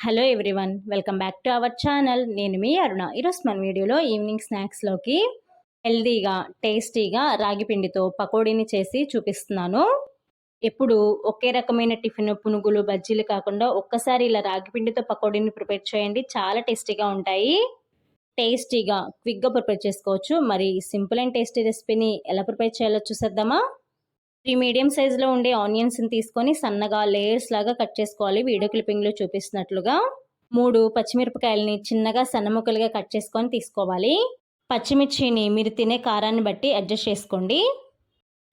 Hello everyone, welcome back to our channel. నేను మీ అరుణ. ఈరోజు మన వీడియోలో ఈవినింగ్ స్నాక్స్లోకి హెల్తీగా టేస్టీగా రాగి పిండితో పకోడీని చేసి చూపిస్తున్నాను. ఎప్పుడు ఒకే రకమైన టిఫిన్ పునుగులు బజ్జీలు కాకుండా ఒక్కసారి ఇలా రాగి పిండితో పకోడీని ప్రిపేర్ చేయండి. చాలా టేస్టీగా ఉంటాయి. టేస్టీగా క్విక్గా ప్రిపేర్ చేసుకోవచ్చు. మరి సింపుల్ అండ్ టేస్టీ రెసిపీని ఎలా ప్రిపేర్ చేయాలో చూసేద్దామా? 3 మీడియం సైజులో ఉండే ఆనియన్స్ని తీసుకొని సన్నగా లేయర్స్ లాగా కట్ చేసుకోవాలి. వీడియో క్లిప్పింగ్లో చూపిస్తున్నట్లుగా 3 పచ్చిమిరపకాయలని చిన్నగా సన్న ముక్కలుగా కట్ చేసుకొని తీసుకోవాలి. పచ్చిమిర్చిని మీరు తినే కారాన్ని బట్టి అడ్జస్ట్ చేసుకోండి.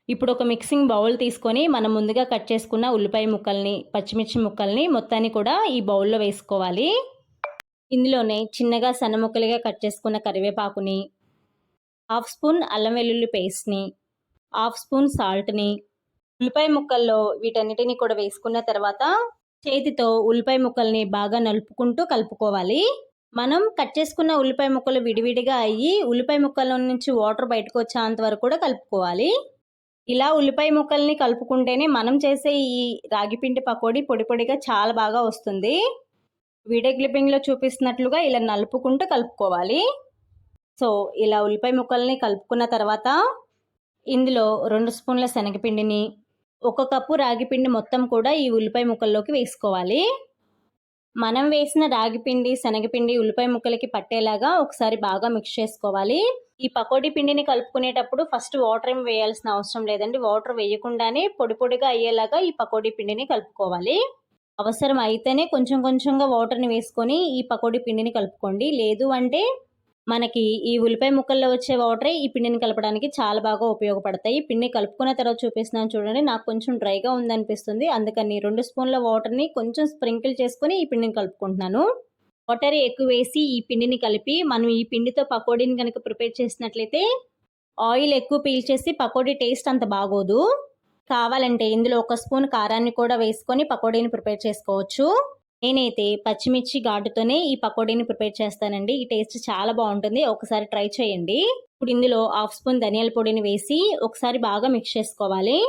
ఇప్పుడు ఒక మిక్సింగ్ బౌల్ తీసుకొని మనం ముందుగా కట్ చేసుకున్న ఉల్లిపాయ ముక్కల్ని పచ్చిమిర్చి ముక్కల్ని మొత్తాన్ని కూడా ఈ బౌల్లో వేసుకోవాలి. ఇందులోనే చిన్నగా సన్న ముక్కలుగా కట్ చేసుకున్న కరివేపాకుని, 1/2 స్పూన్ అల్లం వెల్లుల్లి పేస్ట్ని, 1/2 స్పూన్ సాల్ట్ని ఉల్లిపాయ ముక్కల్లో వీటన్నిటిని కూడా వేసుకున్న తర్వాత చేతితో ఉల్లిపాయ ముక్కల్ని బాగా నలుపుకుంటూ కలుపుకోవాలి. మనం కట్ చేసుకున్న ఉల్లిపాయ ముక్కలు విడివిడిగా అయ్యి ఉల్లిపాయ ముక్కల నుంచి వాటర్ బయటకు వచ్చేంత వరకు కూడా కలుపుకోవాలి. ఇలా ఉల్లిపాయ ముక్కల్ని కలుపుకుంటేనే మనం చేసే ఈ రాగిపిండి పకోడీ పొడి పొడిగా చాలా బాగా వస్తుంది. వీడియో క్లిప్పింగ్లో చూపిస్తున్నట్లుగా ఇలా నలుపుకుంటూ కలుపుకోవాలి. సో ఇలా ఉల్లిపాయ ముక్కల్ని కలుపుకున్న తర్వాత ఇందులో 2 స్పూన్ల శనగపిండిని, 1 కప్పు రాగిపిండి మొత్తం కూడా ఈ ఉల్లిపాయ ముక్కల్లోకి వేసుకోవాలి. మనం వేసిన రాగిపిండి శనగపిండి ఉల్లిపాయ ముక్కలకి పట్టేలాగా ఒకసారి బాగా మిక్స్ చేసుకోవాలి. ఈ పకోడీ పిండిని కలుపుకునేటప్పుడు ఫస్ట్ వాటర్ ఏమి వేయాల్సిన అవసరం లేదండి. వాటర్ వేయకుండానే పొడి పొడిగా అయ్యేలాగా ఈ పకోడీ పిండిని కలుపుకోవాలి. అవసరం అయితేనే కొంచెం కొంచెంగా వాటర్ని వేసుకొని ఈ పకోడీ పిండిని కలుపుకోండి. లేదు అంటే మనకి ఈ ఉల్లిపాయ ముక్కల్లో వచ్చే వాటరే ఈ పిండిని కలపడానికి చాలా బాగా ఉపయోగపడతాయి. పిండి కలుపుకున్న తర్వాత చూపిస్తున్నాను చూడండి. నాకు కొంచెం డ్రైగా ఉందనిపిస్తుంది. అందుకని 2 స్పూన్ల వాటర్ని కొంచెం స్ప్రింకిల్ చేసుకొని ఈ పిండిని కలుపుకుంటున్నాను. వాటర్ ఎక్కువ వేసి ఈ పిండిని కలిపి మనం ఈ పిండితో పకోడీని కనుక ప్రిపేర్ చేసినట్లయితే ఆయిల్ ఎక్కువ పీల్చేసి పకోడీ టేస్ట్ అంత బాగోదు. కావాలంటే ఇందులో 1 స్పూన్ కారాన్ని కూడా వేసుకొని పకోడీని ప్రిపేర్ చేసుకోవచ్చు. నేనైతే పచ్చిమిర్చి ఘాటుతోనే ఈ పకోడీని ప్రిపేర్ చేస్తానండి. ఈ టేస్ట్ చాలా బాగుంటుంది. ఒకసారి ట్రై చేయండి. ఇప్పుడు ఇందులో 1/2 స్పూన్ ధనియాల పొడిని వేసి ఒకసారి బాగా మిక్స్ చేసుకోవాలి.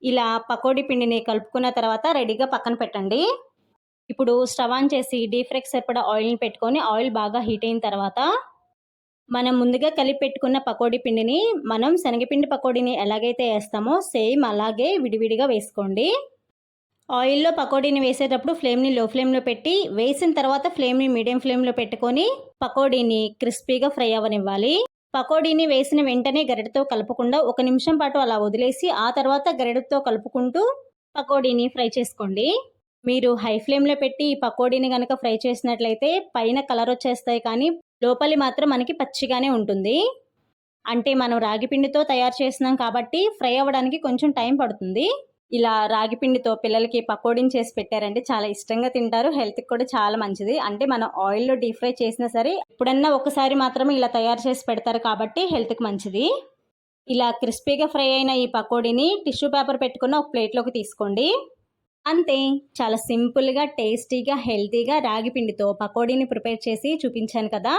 ఇలా పకోడీ పిండిని కలుపుకున్న తర్వాత రెడీగా పక్కన పెట్టండి. ఇప్పుడు స్టవ్ ఆన్ చేసి డీప్ ఫ్రైకి సరిపడా ఆయిల్ని పెట్టుకొని ఆయిల్ బాగా హీట్ అయిన తర్వాత మనం ముందుగా కలిపి పెట్టుకున్న పకోడీ పిండిని మనం శనగపిండి పకోడీని ఎలాగైతే వేస్తామో సేమ్ అలాగే విడివిడిగా వేసుకోండి. ఆయిల్లో పకోడీని వేసేటప్పుడు ఫ్లేమ్ని లో ఫ్లేమ్లో పెట్టి వేసిన తర్వాత ఫ్లేమ్ని మీడియం ఫ్లేమ్లో పెట్టుకొని పకోడీని క్రిస్పీగా ఫ్రై అవ్వనివ్వాలి. పకోడీని వేసిన వెంటనే గరిటతో కలుపకుండా 1 నిమిషం పాటు అలా వదిలేసి ఆ తర్వాత గరిటతో కలుపుకుంటూ పకోడీని ఫ్రై చేసుకోండి. మీరు హై ఫ్లేమ్లో పెట్టి ఈ పకోడీని కనుక ఫ్రై చేసినట్లయితే పైన కలర్ వచ్చేస్తాయి, కానీ లోపలి మాత్రం మనకి పచ్చిగానే ఉంటుంది. అంటే మనం రాగిపిండితో తయారు చేస్తున్నాం కాబట్టి ఫ్రై అవ్వడానికి కొంచెం టైం పడుతుంది. ఇలా రాగిపిండితో పిల్లలకి పకోడీని చేసి పెట్టారంటే చాలా ఇష్టంగా తింటారు. హెల్త్కి కూడా చాలా మంచిది. అంటే మనం ఆయిల్లో డీప్ ఫ్రై చేసినా సరే ఎప్పుడన్నా ఒకసారి మాత్రమే ఇలా తయారు చేసి పెడతారు కాబట్టి హెల్త్కి మంచిది. ఇలా క్రిస్పీగా ఫ్రై అయిన ఈ పకోడీని టిష్యూ పేపర్ పెట్టుకున్న ఒక ప్లేట్లోకి తీసుకోండి. అంతే, చాలా సింపుల్గా టేస్టీగా హెల్తీగా రాగిపిండితో పకోడీని ప్రిపేర్ చేసి చూపించాను కదా.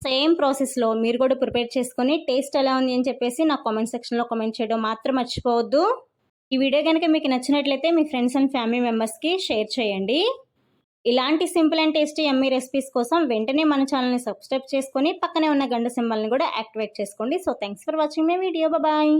సేమ్ ప్రాసెస్లో మీరు కూడా ప్రిపేర్ చేసుకొని టేస్ట్ ఎలా ఉంది అని చెప్పేసి నాకు కామెంట్ సెక్షన్లో కామెంట్ చేయడం మాత్రం మర్చిపోవద్దు. ఈ వీడియో కనుక మీకు నచ్చినట్లయితే మీ ఫ్రెండ్స్ అండ్ ఫ్యామిలీ మెంబర్స్కి షేర్ చేయండి. ఇలాంటి simple and tasty yummy recipes కోసం వెంటనే మన ఛానల్ని సబ్స్క్రైబ్ చేసుకొని పక్కనే ఉన్న గంట సింబల్ని కూడా యాక్టివేట్ చేసుకోండి. So thanks for watching my video. Bye.